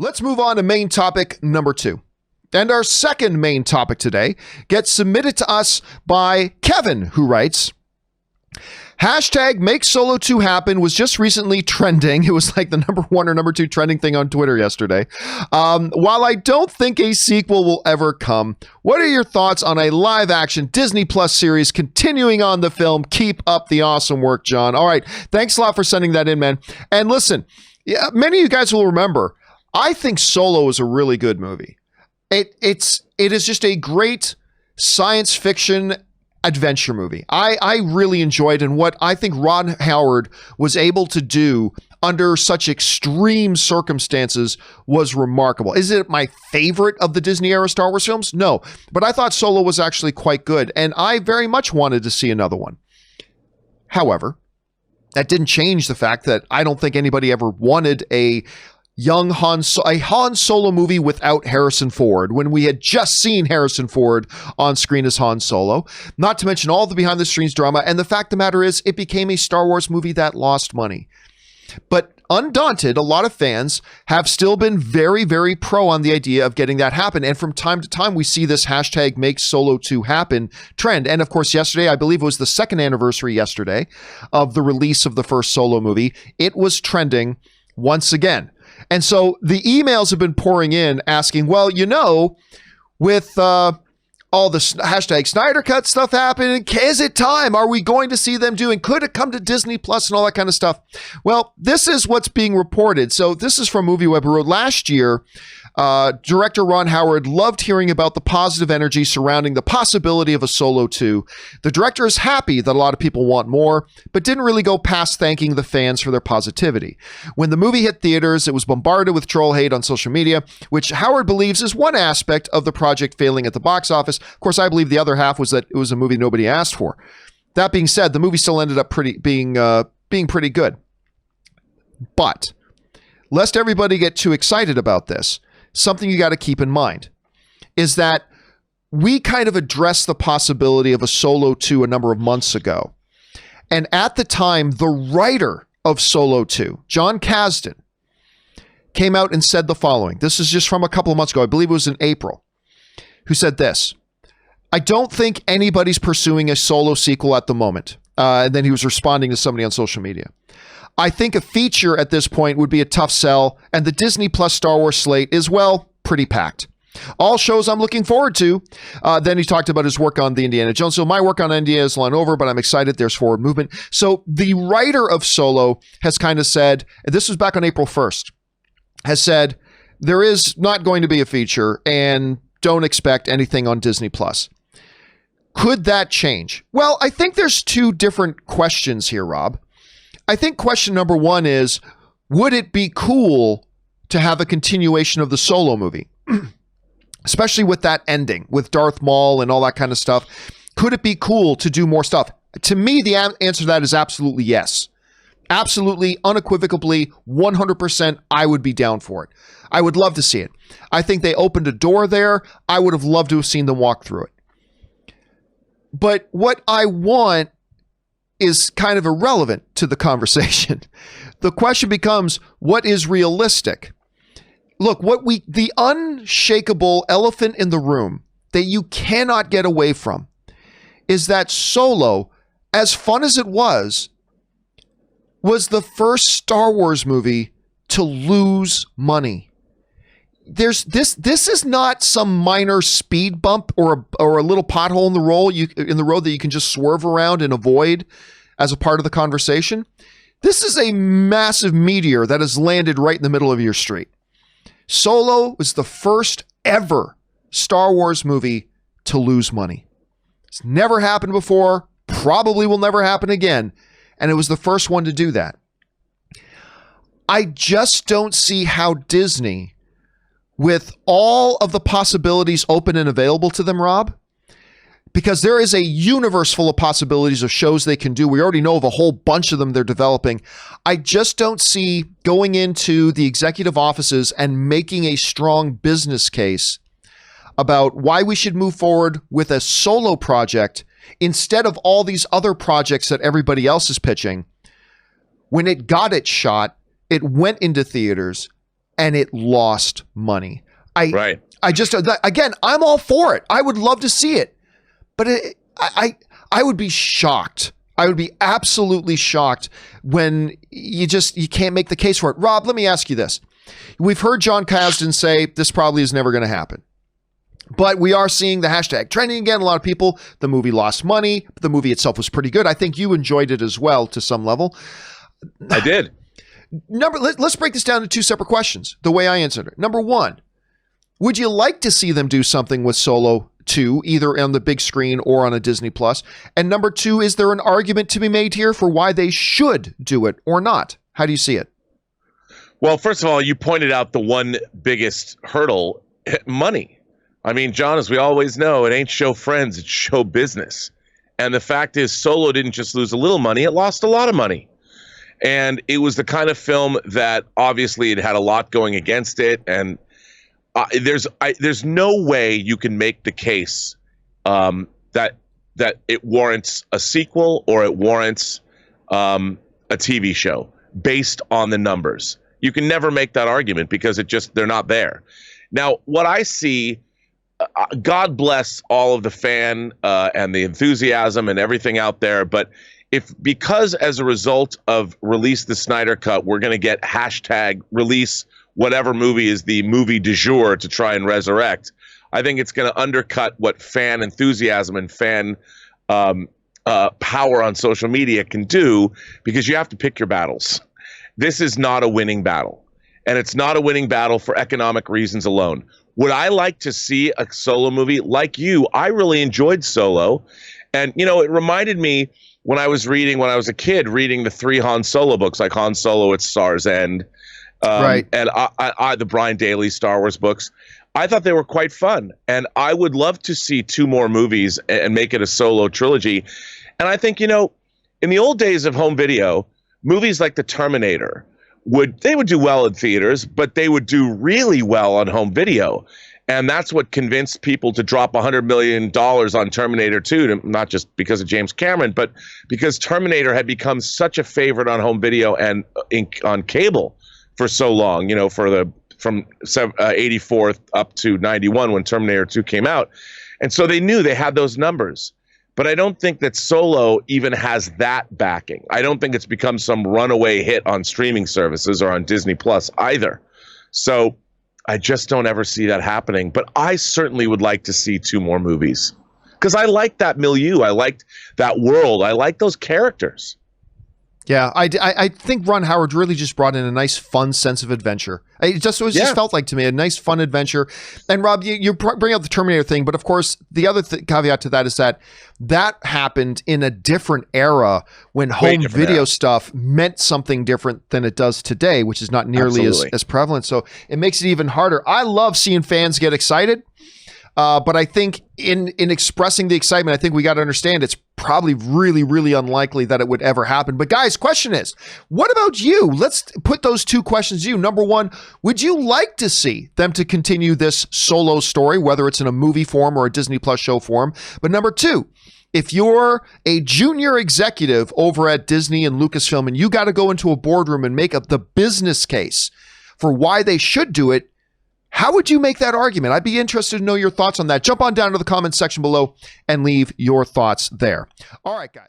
Let's move on to main topic number 2. And our second main topic today gets submitted to us by Kevin, who writes, hashtag make Solo 2 happen was just recently trending. It was like the number 1 or number 2 trending thing on Twitter yesterday. While I don't think a sequel will ever come, what are your thoughts on a live action Disney Plus series continuing on the film? Keep up the awesome work, John. All right. Thanks a lot for sending that in, man. And listen, many of you guys will remember, I think Solo is a really good movie. It is just a great science fiction adventure movie. I really enjoyed, and what I think Ron Howard was able to do under such extreme circumstances was remarkable. Is it my favorite of the Disney era Star Wars films? No, but I thought Solo was actually quite good, and I very much wanted to see another one. However, that didn't change the fact that I don't think anybody ever wanted a Han Solo movie without Harrison Ford, when we had just seen Harrison Ford on screen as Han Solo, not to mention all the behind the scenes drama. And the fact of the matter is, it became a Star Wars movie that lost money. But undaunted, a lot of fans have still been very, very pro on the idea of getting that happen. And from time to time, we see this hashtag make Solo 2 happen trend. And of course, yesterday, I believe it was the 2nd anniversary yesterday of the release of the first Solo movie. It was trending once again. And so the emails have been pouring in asking, well, with all the hashtag Snyder Cut stuff happening, is it time? Are we going to see them doing? Could it come to Disney Plus and all that kind of stuff? Well, this is what's being reported. So this is from MovieWeb, who wrote last year, director Ron Howard loved hearing about the positive energy surrounding the possibility of a Solo 2. The director is happy that a lot of people want more, but didn't really go past thanking the fans for their positivity. When the movie hit theaters, it was bombarded with troll hate on social media, which Howard believes is one aspect of the project failing at the box office. Of course, I believe the other half was that it was a movie nobody asked for. That being said, the movie still ended up being pretty good. But lest everybody get too excited about this, something you got to keep in mind is that we kind of addressed the possibility of a Solo 2 a number of months ago. And at the time, the writer of Solo 2, John Kasdan, came out and said the following. This is just from a couple of months ago. I believe it was in April. Who said this: I don't think anybody's pursuing a Solo sequel at the moment. And then he was responding to somebody on social media. I think a feature at this point would be a tough sell, and the Disney Plus Star Wars slate is, well, pretty packed. All shows I'm looking forward to. Then he talked about his work on the Indiana Jones. So my work on Indiana is long over, but I'm excited. There's forward movement. So the writer of Solo has kind of said, and this was back on April 1st, has said, there is not going to be a feature and don't expect anything on Disney Plus. Could that change? Well, I think there's two different questions here, Rob. I think question number one is, would it be cool to have a continuation of the Solo movie? Especially with that ending, with Darth Maul and all that kind of stuff. Could it be cool to do more stuff? To me, the answer to that is absolutely yes. Absolutely, unequivocally, 100%, I would be down for it. I would love to see it. I think they opened a door there. I would have loved to have seen them walk through it. But what I want is kind of irrelevant to the conversation. The question becomes, what is realistic? Look, the unshakable elephant in the room that you cannot get away from is that Solo, as fun as it was the first Star Wars movie to lose money. This is not some minor speed bump or a little pothole in the road that you can just swerve around and avoid as a part of the conversation. This is a massive meteor that has landed right in the middle of your street. Solo was the first ever Star Wars movie to lose money. It's never happened before, probably will never happen again, and it was the first one to do that. I just don't see how Disney, with all of the possibilities open and available to them, Rob, because there is a universe full of possibilities of shows they can do. We already know of a whole bunch of them they're developing. I just don't see going into the executive offices and making a strong business case about why we should move forward with a Solo project instead of all these other projects that everybody else is pitching. When it got its shot, it went into theaters, and it lost money. Right. I just, again, I'm all for it. I would love to see it, but I would be shocked. I would be absolutely shocked when you can't make the case for it. Rob, let me ask you this. We've heard John Kasdan say this probably is never going to happen. But we are seeing the hashtag trending again. A lot of people, the movie lost money. But the movie itself was pretty good. I think you enjoyed it as well to some level. I did. Let's break this down to two separate questions, the way I answered it. Number one, would you like to see them do something with Solo 2, either on the big screen or on a Disney Plus? And number two, is there an argument to be made here for why they should do it or not? How do you see it? Well, first of all, you pointed out the one biggest hurdle, money. I mean, John, as we always know, it ain't show friends, it's show business. And the fact is, Solo didn't just lose a little money, it lost a lot of money. And it was the kind of film that obviously it had a lot going against it. And there's no way you can make the case that it warrants a sequel or it warrants a TV show based on the numbers. You can never make that argument because they're not there. Now, what I see, God bless all of the fan and the enthusiasm and everything out there. But because as a result of release the Snyder Cut, we're going to get hashtag release whatever movie is the movie du jour to try and resurrect, I think it's going to undercut what fan enthusiasm and fan power on social media can do, because you have to pick your battles. This is not a winning battle, and it's not a winning battle for economic reasons alone. Would I like to see a Solo movie? Like you, I really enjoyed Solo. And, it reminded me when I was a kid, reading the 3 Han Solo books, like Han Solo at Star's End, right, and the Brian Daley Star Wars books. I thought they were quite fun. And I would love to see 2 more movies and make it a Solo trilogy. And I think, in the old days of home video, movies like The Terminator would do well in theaters, but they would do really well on home video. And that's what convinced people to drop $100 million on Terminator 2, not just because of James Cameron, but because Terminator had become such a favorite on home video and on cable for so long, from 84 up to 91 when Terminator 2 came out. And so they knew they had those numbers. But I don't think that Solo even has that backing. I don't think it's become some runaway hit on streaming services or on Disney Plus either. So I just don't ever see that happening. But I certainly would like to see 2 more movies, because I like that milieu. I liked that world. I like those characters. Yeah, I think Ron Howard really just brought in a nice, fun sense of adventure. It just felt like to me a nice, fun adventure. And Rob, you bring up the Terminator thing, but of course, the other caveat to that is that happened in a different era when home video stuff meant something different than it does today, which is not nearly as prevalent. So it makes it even harder. I love seeing fans get excited. But I think in expressing the excitement, I think we got to understand it's probably really, really unlikely that it would ever happen. But guys, question is, what about you? Let's put those 2 questions to you. Number one, would you like to see them to continue this Solo story, whether it's in a movie form or a Disney Plus show form? But number 2, if you're a junior executive over at Disney and Lucasfilm and you got to go into a boardroom and make up the business case for why they should do it, how would you make that argument? I'd be interested to know your thoughts on that. Jump on down to the comments section below and leave your thoughts there. All right, guys.